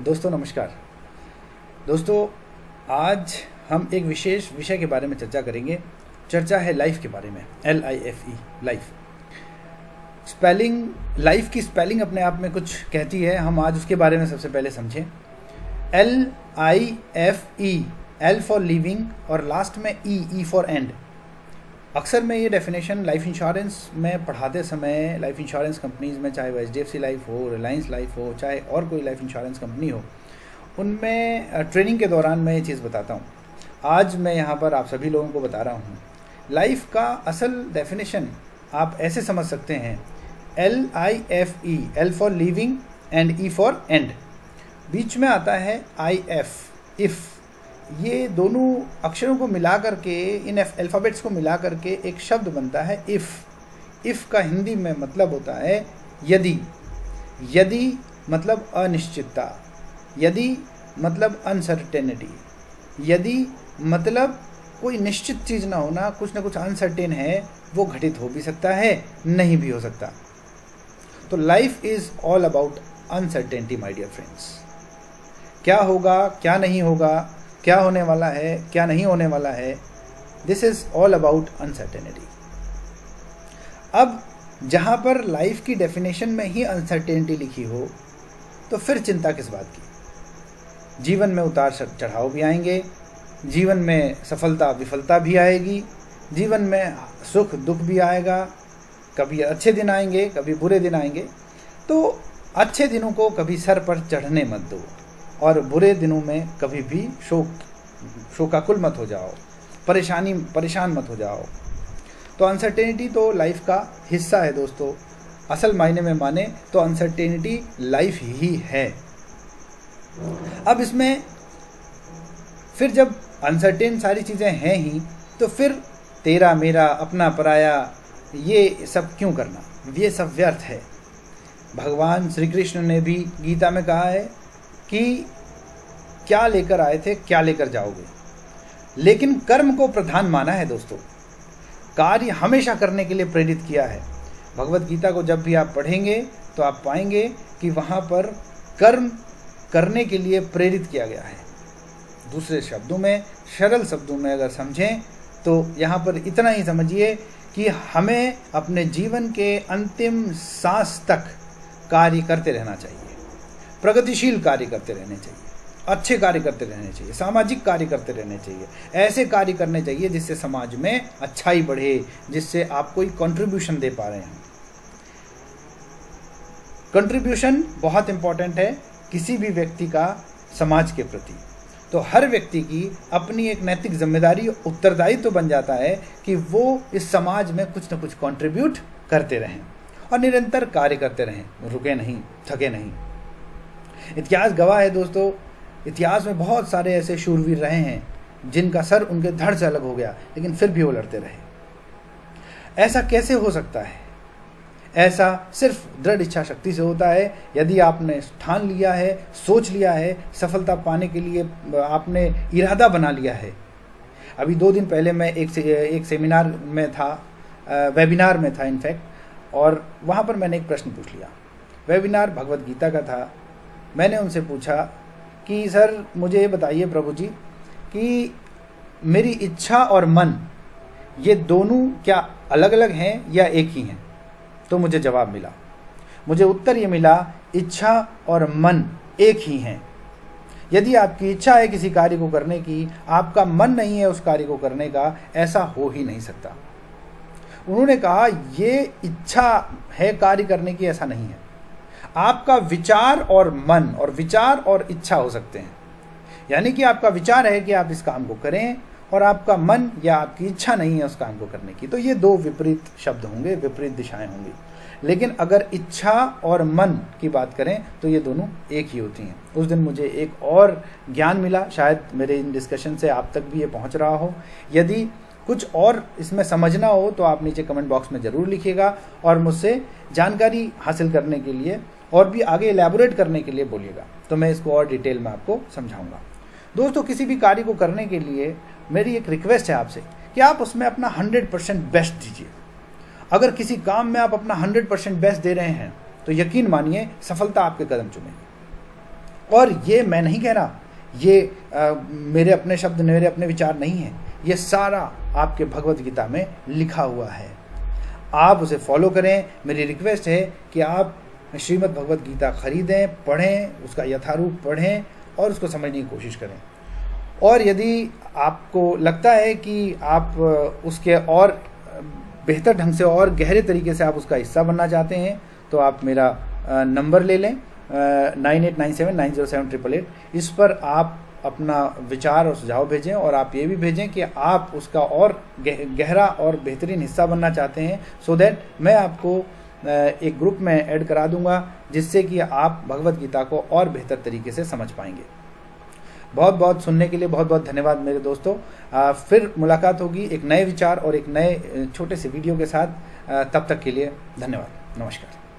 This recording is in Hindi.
दोस्तों नमस्कार। दोस्तों आज हम एक विशेष विषय के बारे में चर्चा करेंगे। चर्चा है लाइफ के बारे में। LIFE life. स्पेलिंग, लाइफ की स्पेलिंग अपने आप में कुछ कहती है। हम आज उसके बारे में सबसे पहले समझें। LIFE, L फॉर लिविंग और लास्ट में E फॉर एंड। अक्सर मैं ये डेफिनेशन लाइफ इंश्योरेंस में पढ़ाते समय, लाइफ इंश्योरेंस कंपनीज में, चाहे वो HDFC लाइफ हो, रिलायंस लाइफ हो, चाहे और कोई लाइफ इंश्योरेंस कंपनी हो, उनमें ट्रेनिंग के दौरान मैं ये चीज़ बताता हूँ। आज मैं यहाँ पर आप सभी लोगों को बता रहा हूँ। लाइफ का असल डेफिनेशन आप ऐसे समझ सकते हैं। LIFE, L for living and E for end. बीच में आता है IF, इफ़। ये दोनों अक्षरों को मिला करके, इन अल्फ़ाबेट्स को मिला करके एक शब्द बनता है इफ़। इफ़ का हिंदी में मतलब होता है यदि। यदि मतलब अनिश्चितता, यदि मतलब अनसर्टेनिटी, यदि मतलब कोई निश्चित चीज़ ना होना, कुछ ना कुछ अनसर्टेन है, वो घटित हो भी सकता है, नहीं भी हो सकता। तो life is all about uncertainty my dear friends. क्या होगा, क्या नहीं होगा, क्या होने वाला है, क्या नहीं होने वाला है, this is all about uncertainty. अब जहां पर लाइफ की डेफिनेशन में ही अनसर्टेनिटी लिखी हो, तो फिर चिंता किस बात की। जीवन में उतार चढ़ाव भी आएंगे, जीवन में सफलता विफलता भी आएगी, जीवन में सुख दुख भी आएगा। कभी अच्छे दिन आएंगे, कभी बुरे दिन आएंगे। तो अच्छे दिनों को कभी सर पर चढ़ने मत दो और बुरे दिनों में कभी भी शोकाकुल मत हो जाओ, परेशान मत हो जाओ। तो अनसर्टेनिटी तो लाइफ का हिस्सा है दोस्तों। असल मायने में माने तो अनसर्टेनिटी लाइफ ही है। अब इसमें फिर जब अनसर्टेन सारी चीज़ें हैं ही, तो फिर तेरा मेरा अपना पराया ये सब क्यों करना, ये सब व्यर्थ है। भगवान श्री कृष्ण ने भी गीता में कहा है कि क्या लेकर आए थे, क्या लेकर जाओगे। लेकिन कर्म को प्रधान माना है दोस्तों। कार्य हमेशा करने के लिए प्रेरित किया है। भगवत गीता को जब भी आप पढ़ेंगे तो आप पाएंगे कि वहाँ पर कर्म करने के लिए प्रेरित किया गया है। दूसरे शब्दों में, सरल शब्दों में अगर समझें तो यहाँ पर इतना ही समझिए कि हमें अपने जीवन के अंतिम सांस तक कार्य करते रहना चाहिए, प्रगतिशील कार्य करते रहने चाहिए, अच्छे कार्य करते रहने चाहिए, सामाजिक कार्य करते रहने चाहिए। ऐसे कार्य करने चाहिए जिससे समाज में अच्छाई बढ़े, जिससे आप कोई कंट्रीब्यूशन दे पा रहे हैं। कंट्रीब्यूशन बहुत इंपॉर्टेंट है किसी भी व्यक्ति का समाज के प्रति। तो हर व्यक्ति की अपनी एक नैतिक जिम्मेदारी, उत्तरदायित्व तो बन जाता है कि वो इस समाज में कुछ न कुछ कंट्रीब्यूट करते रहें और निरंतर कार्य करते रहें, रुके नहीं, थके नहीं। इतिहास गवाह है दोस्तों। इतिहास में बहुत सारे ऐसे शूरवीर रहे हैं जिनका सर उनके धड़ से अलग हो गया, लेकिन फिर भी वो लड़ते रहे। ऐसा कैसे हो सकता है? ऐसा सिर्फ दृढ़ इच्छा शक्ति से होता है। यदि आपने ठान लिया है, सोच लिया है, सफलता पाने के लिए आपने इरादा बना लिया है। अभी 2 दिन पहले मैं एक सेमिनार में था, वेबिनार में था इनफैक्ट, और वहाँ पर मैंने एक प्रश्न पूछ लिया। वेबिनार भगवत गीता का था। मैंने उनसे पूछा कि सर मुझे ये बताइए प्रभु जी कि मेरी इच्छा और मन ये दोनों क्या अलग अलग हैं या एक ही हैं? तो मुझे जवाब मिला, मुझे उत्तर ये मिला, इच्छा और मन एक ही हैं। यदि आपकी इच्छा है किसी कार्य को करने की, आपका मन नहीं है उस कार्य को करने का, ऐसा हो ही नहीं सकता। उन्होंने कहा ये इच्छा है कार्य करने की, ऐसा नहीं है। आपका विचार और मन और विचार और इच्छा हो सकते हैं। यानी कि आपका विचार है कि आप इस काम को करें और आपका मन या आपकी इच्छा नहीं है उस काम को करने की। तो ये 2 विपरीत शब्द होंगे, विपरीत दिशाएं होंगी। लेकिन अगर इच्छा और मन की बात करें तो ये दोनों एक ही होती हैं। उस दिन मुझे एक और ज्ञान मिला, शायद मेरे इन डिस्कशन से आप तक भी ये पहुंच रहा हो। यदि कुछ और इसमें समझना हो तो आप नीचे कमेंट बॉक्स में ज़रूर लिखिएगा और मुझसे जानकारी हासिल करने के लिए और भी आगे एलैबोरेट करने के लिए बोलिएगा, तो मैं इसको और डिटेल में आपको समझाऊंगा। दोस्तों, किसी भी कार्य को करने के लिए मेरी एक रिक्वेस्ट है आपसे कि आप उसमें अपना 100% बेस्ट दीजिए। अगर किसी काम में आप अपना 100% बेस्ट दे रहे हैं तो यकीन मानिए सफलता आपके कदम चुमेगी। और ये मैं नहीं कह रहा, ये मेरे अपने शब्द, मेरे अपने विचार नहीं हैं, ये सारा आपके भगवत गीता में लिखा हुआ है। आप उसे फॉलो करें। मेरी रिक्वेस्ट है कि आप श्रीमद् भगवत गीता खरीदें, पढ़ें, उसका यथारूप पढ़ें और उसको समझने की कोशिश करें। और यदि आपको लगता है कि आप उसके और बेहतर ढंग से और गहरे तरीके से आप उसका हिस्सा बनना चाहते हैं, तो आप मेरा नंबर ले लें 9897907888। इस पर आप अपना विचार और सुझाव भेजें, और आप ये भी भेजें कि आप उसका और गहरा और बेहतरीन हिस्सा बनना चाहते हैं, सो दैट मैं आपको एक ग्रुप में ऐड करा दूंगा, जिससे कि आप भगवत गीता को और बेहतर तरीके से समझ पाएंगे। बहुत बहुत सुनने के लिए बहुत बहुत धन्यवाद मेरे दोस्तों। फिर मुलाकात होगी एक नए विचार और एक नए छोटे से वीडियो के साथ। तब तक के लिए धन्यवाद, नमस्कार।